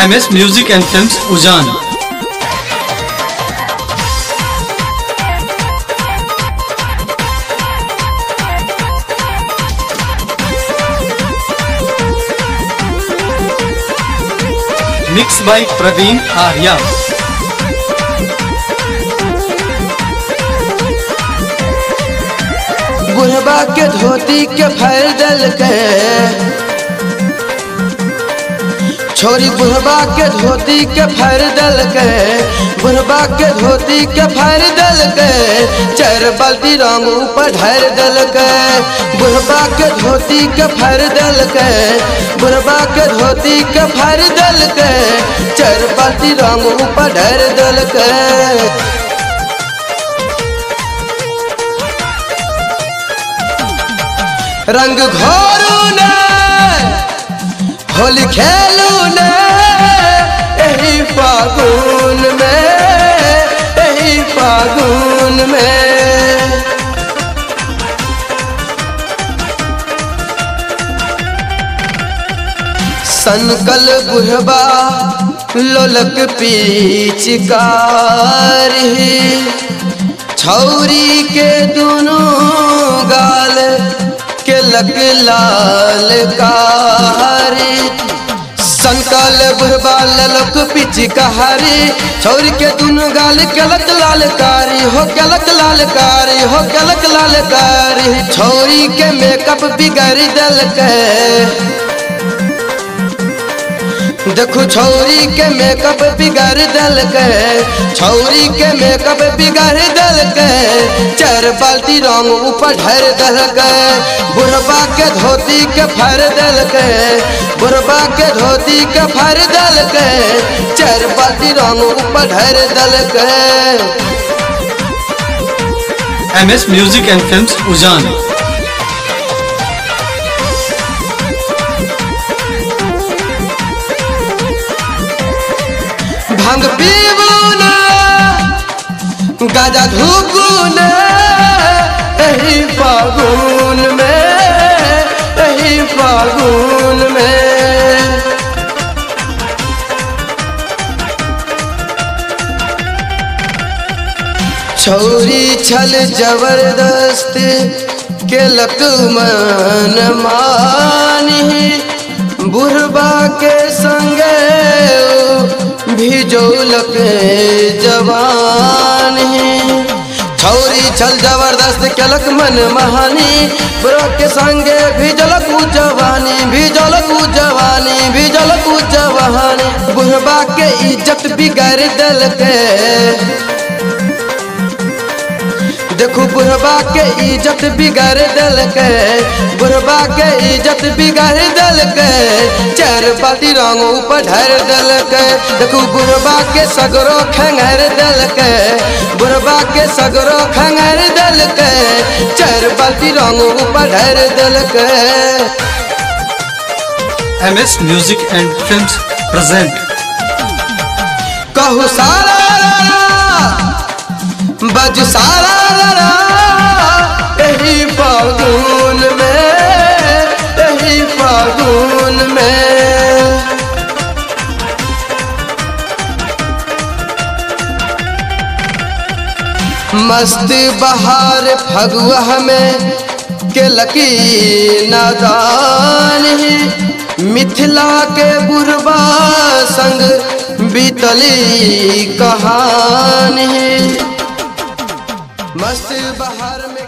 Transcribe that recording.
MS Music and Films Ujaan। Mixed by Praveen Arya। बुढ़बा के धोती के फैल दल के छोरी बुढ़बा के धोती के फैल दल के बुढ़बा के धोती के फैल दल के चार बाल्टी रंग ऊपर ढार दल के बुढ़बा के धोती के फैल दल के बुढ़बा के धोती के फैल दल के चार बाल्टी रंग ऊपर ढार दल के रंग घोरू ने होली खेलू ने यही फागुन में यही फागुन में सनकल बुढ़बा लोलक पिचकारी छौरी के दोनों गाल के लग लाल कारी संकल बुढ़बा ललक पिचकारी छौरी के दोनों गाल गलत लाल कारी हो गलत लाल कारी हो गलत लाल कारी छौरी के मेकअप बिगड़ दल के देखो छौरी के मेकअप बिगाड़ दल के छौरी के मेकअप बिगाड़ दल के चार बाल्टी रंग ऊपर ढार दल के बुढ़बा के धोती के फाड़ दल के बुढ़बा के धोती के फाड़ दल के चार बाल्टी रंग ऊपर ढार दल के MS Music and Films Ujaan। भांग पीबू ने गाजा धूकू ने यही फागुन में यही फागुन में छौरी छल जबरदस्त के लकमन मानी बुढ़बा के संगे भिजोलक जवान छौरी छल जबरदस्त केलक मन महानी बुढ़ा के संगे भिजलक जवानी भिजलक जवानी भिजलक जवानी बुढ़बा के इज्जत बिगाड़ दल के देखो बुढ़बा के इज्जत बिगाड़ दल के बुढ़बा के इज्जत बिगाड़ दल के चार बाल्टी रंग ऊपर ढार दल के देखो बुढ़बा के सगरो खंगार दल के बुढ़बा के सगरो खंगार दल के चार बाल्टी रंग ऊपर ढार दल के MS Music and Films present कहू सारा बज सारा यही फागुन में यही फागुन में मस्त बहार फगुआ में के लकी नादान मिथिला के बुढ़बा संग बीतली कहानी मस्त बहार में